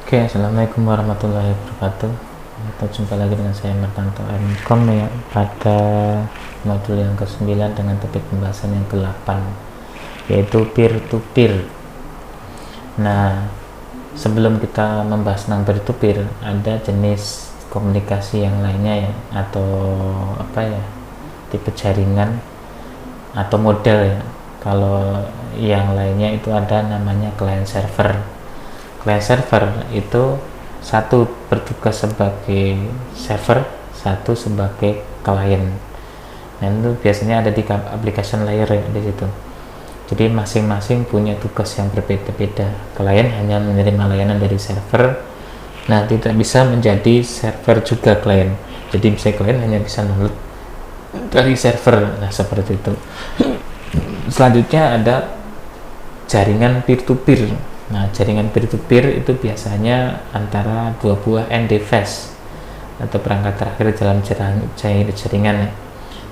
Oke, assalamualaikum warahmatullahi wabarakatuh. Kita jumpa lagi dengan saya Martanto M.Com ya, pada modul yang ke-9 dengan topik pembahasan yang ke-8, yaitu peer-to-peer. Nah, sebelum kita membahas tentang peer-to-peer, ada jenis komunikasi yang lainnya ya, atau tipe jaringan atau model ya. Kalau yang lainnya itu ada namanya client server. Client server itu satu bertugas sebagai server, satu sebagai klien. Nah, itu biasanya ada di application layer ya, di situ. Jadi masing-masing punya tugas yang berbeda-beda. Klien hanya menerima layanan dari server. Nah, tidak bisa menjadi server juga klien. Jadi bisa klien hanya bisa download dari server. Nah, seperti itu. Selanjutnya ada jaringan peer-to-peer. Nah, jaringan peer-to-peer itu biasanya antara dua buah end device atau perangkat terakhir dalam jaringan.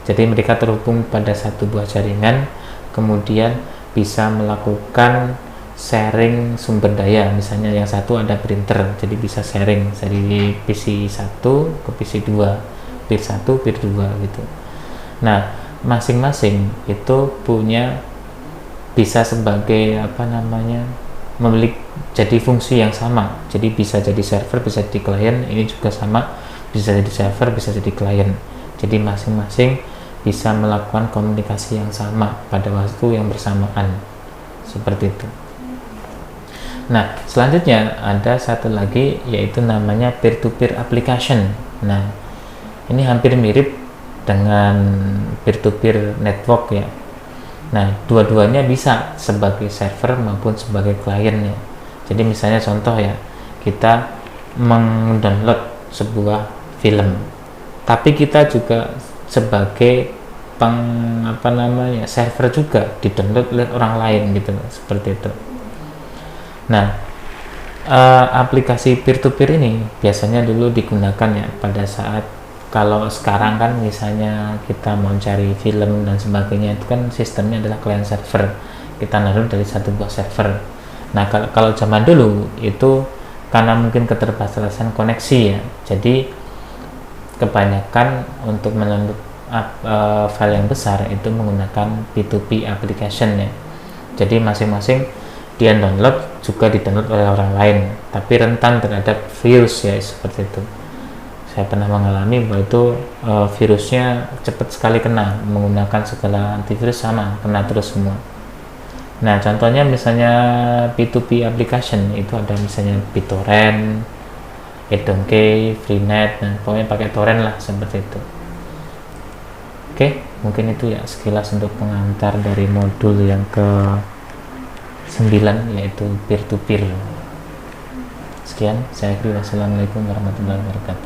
Jadi mereka terhubung pada satu buah jaringan, kemudian bisa melakukan sharing sumber daya. Misalnya yang satu ada printer, jadi bisa sharing dari PC 1 ke PC 2, peer 1, peer 2 gitu. Nah, masing-masing itu punya bisa sebagai memiliki jadi fungsi yang sama. Jadi bisa jadi server, bisa jadi klien. Ini juga sama, bisa jadi server, bisa jadi klien. Jadi masing-masing bisa melakukan komunikasi yang sama pada waktu yang bersamaan, seperti itu. Nah, selanjutnya ada satu lagi, yaitu namanya peer-to-peer application. Nah, ini hampir mirip dengan peer-to-peer network ya. Nah, dua-duanya bisa sebagai server maupun sebagai klien ya. Jadi misalnya contoh ya, kita mendownload sebuah film, tapi kita juga sebagai server juga didownload oleh orang lain gitu, seperti itu. Nah, aplikasi peer-to-peer ini biasanya dulu digunakan ya pada saat, kalau sekarang kan misalnya kita mau cari film dan sebagainya, itu kan sistemnya adalah client server, kita naruh dari satu buah server. Nah, kalau zaman dulu itu karena mungkin keterbatasan koneksi ya, jadi kebanyakan untuk mendownload file yang besar itu menggunakan P2P application ya. Jadi masing-masing dia download juga didownload oleh orang lain, tapi rentan terhadap virus ya, seperti itu. Saya pernah mengalami bahwa itu virusnya cepat sekali kena, menggunakan segala antivirus sama, kena terus semua. Nah, contohnya misalnya P2P application itu ada misalnya BitTorrent, eDonkey, Freenet, nah pokoknya pakai torrent lah, seperti itu. Oke, mungkin itu ya sekilas untuk pengantar dari modul yang ke-9, yaitu peer-to-peer. Sekian, saya akhiri. Wassalamualaikum warahmatullahi wabarakatuh.